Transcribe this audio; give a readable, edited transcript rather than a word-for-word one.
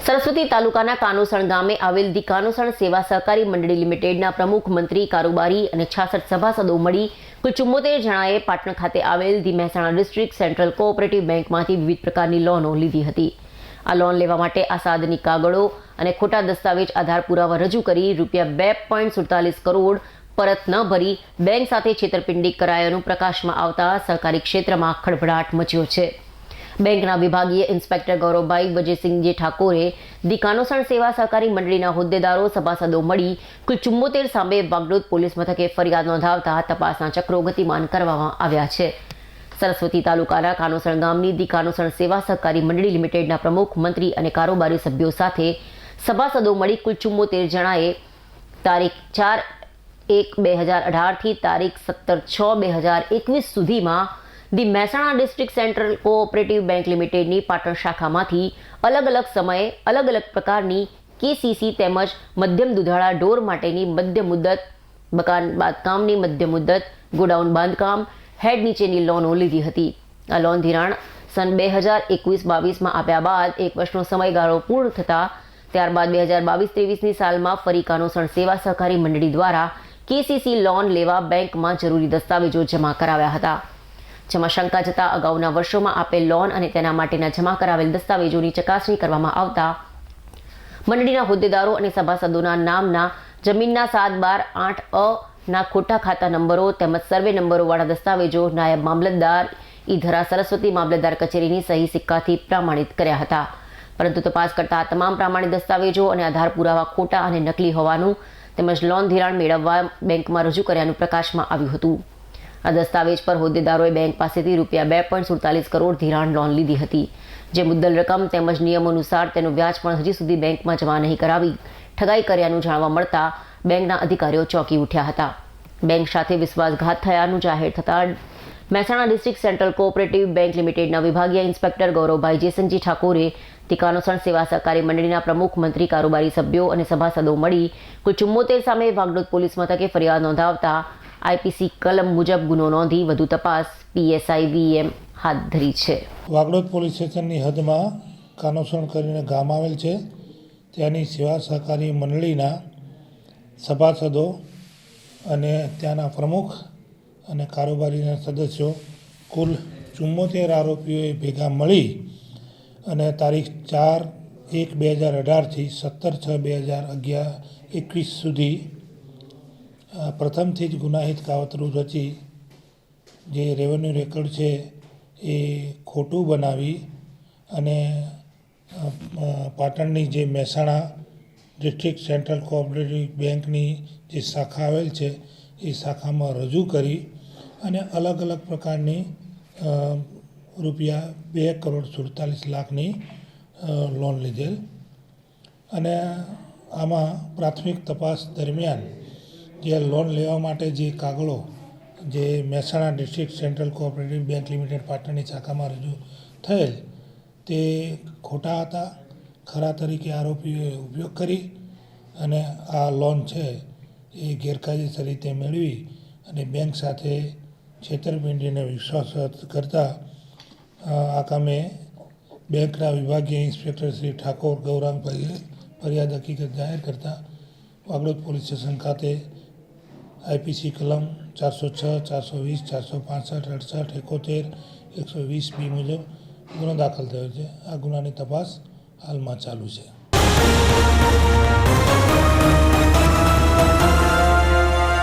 સરસ્વતી તાલુકાના કાનોસણ ગામે આવેલ ધી કાનોસણ સેવા સહકારી મંડળી લિમિટેડના પ્રમુખ, મંત્રી, કારોબારી અને 66 સભાસદો મળી કુલ 74 જણાએ પાટણ ખાતે આવેલ the Mehsana district central cooperative બેંકમાંથી વિવિધ પ્રકારની લોનો લીધી હતી। આ લોન લેવા માટે અસાધનિક કાગળો અને ખોટા દસ્તાવેજ આધાર પુરાવા રજૂ કરી ₹2.47 કરોડ પરત ન ભરી બેંક સાથે છેતરપિંડી કરાયાનું પ્રકાશમાં આવતા સહકારી ક્ષેત્રમાં ખળભળાટ મચ્યો છે। બેંકના વિભાગીય ઇન્સ્પેક્ટર ગૌરવભાઈ વજયસિંહજી ઠાકોરે ધી કાનોસણ સેવા સહકારી મંડળીના હોદ્દેદારો સભાસદો મળી કુલ 74 સામે વાગડોદ પોલીસ મથકે ફરિયાદ નોંધાવતા તપાસના ચક્રો ગતિમાન કરવામાં આવ્યા છે। સરસ્વતી તાલુકાના કાનોસણ ગામની ધી કાનોસણ સેવા સહકારી મંડળી લિમિટેડના પ્રમુખ, મંત્રી અને કારોબારી સભ્યો સાથે સભાસદો મળી કુલ 74 જણાએ તારીખ 4/1/2018 થી તારીખ 17/6/2021 સુધીમાં the Mehsana district central cooperative bank લિમિટેડની પાટણ શાખામાંથી અલગ અલગ સમયે અલગ અલગ પ્રકારની કેસીસી તેમજ મધ્યમ દુધાળા ઢોર માટેની મધ્ય મુદ્દત, મકાન બાંધકામની મધ્ય મુદ્દત, ગોડાઉન બાંધકામ, હેડ નીચેની લોનો લીધી હતી। આ લોન ધિરાણ સન 2021-22માં આપ્યા બાદ 1 વર્ષનો સમયગાળો પૂર્ણ થતાં ત્યારબાદ 2022-23ની સાલમાં ફરી કાનોસણ સેવા સહકારી મંડળી દ્વારા કેસીસી લોન લેવા બેંકમાં જરૂરી દસ્તાવેજો જમા કરાવ્યા હતા, જેમાં શંકા જતા અગાઉના વર્ષોમાં આપેલ લોન અને તેના માટેના જમા કરાવેલ દસ્તાવેજોની ચકાસણી કરવામાં આવતા મંડળીના હોદ્દેદારો અને સભાસદોના નામના જમીનના 7/12/8 ના ખોટા ખાતા નંબરો તેમજ સર્વે નંબરોવાળા દસ્તાવેજો નાયબ મામલતદાર ઈધરા સરસ્વતી મામલતદાર કચેરીની સહી સિક્કાથી પ્રમાણિત કર્યા હતા, પરંતુ તપાસ કરતા તમામ પ્રમાણિત દસ્તાવેજો અને આધાર પુરાવા ખોટા અને નકલી હોવાનું તેમજ લોન ધિરાણ મેળવવા બેંકમાં રજૂ કર્યાનું પ્રકાશમાં આવ્યું હતું। આ દસ્તાવેજ પર હોદ્દેદારોએ બેંક પાસેથી ₹2.47 કરોડ ધિરાણ લોન લીધી હતી, જે મુદ્દલ રકમ તેમજ નિયમો અનુસાર તેનું વ્યાજ પણ હજી સુધી બેંકમાં જમા નહીં કરાવી ઠગાઈ કર્યાનું જાણવા મળતા બેંકના અધિકારીઓ ચોંકી ઉઠ્યા હતા। બેંક સાથે વિશ્વાસઘાત થયાનું જાહેર થતાં Mehsana district central cooperative bank લિમિટેડના વિભાગીય ઇન્સ્પેક્ટર ગૌરવભાઈ જયસિંહજી ઠાકોરે ધી કાનોસણ સેવા સહકારી મંડળીના પ્રમુખ, મંત્રી, કારોબારી સભ્યો અને સભાસદો મળી કુલ 74 સામે વાગડોદ પોલીસ મથકે ફરિયાદ નોંધાવતા આઈપીસી કલમ મુજબ ગુનો નોંધી વધુ તપાસ પીએસઆઈ VM હાથ ધરી છે। વાગડોદ પોલીસ સ્ટેશનની હદમાં કાનોસણ કરીને ગામ આવેલ છે, ત્યાંની સેવા સહકારી મંડળીના સભાસદો અને ત્યાંના પ્રમુખ અને કારોબારીના સદસ્યો કુલ 74 આરોપીઓએ ભેગા મળી અને તારીખ 4/1/2018 થી 17/6/2021 સુધી પ્રથમથી જ ગુનાહિત કાવતરું રચી જે રેવન્યુ રેકોર્ડ છે એ ખોટું બનાવી અને પાટણની જે મહેસાણા ડિસ્ટ્રિક્ટ સેન્ટ્રલ કોઓપરેટિવ બેંકની જે શાખા આવેલ છે એ શાખામાં રજૂ કરી અને અલગ અલગ પ્રકારની ₹2.47 લોન લીધેલ અને આમાં પ્રાથમિક તપાસ દરમિયાન જે લોન લેવા માટે જે કાગળો જે Mehsana district central cooperative bank limited પાટણની શાખામાં રજૂ થયેલ તે ખોટા હતા, ખરા તરીકે આરોપીઓએ ઉપયોગ કરી અને આ લોન છે એ ગેરકાયદેસર રીતે મેળવી અને બેંક સાથે છેતરપિંડીને વિશ્વાસઘાત કરતા આ કામે બેંકના વિભાગીય ઇન્સ્પેક્ટર શ્રી ઠાકોર ગૌરાંગભાઈએ ફરિયાદ હકીકત જાહેર કરતા વાગડોદ પોલીસ સ્ટેશન ખાતે આઈપીસી કલમ 406, 420, 465, 68, 71, 120B મુજબ ગુનો દાખલ થયો છે। આ ગુનાની તપાસ હાલમાં ચાલુ છે।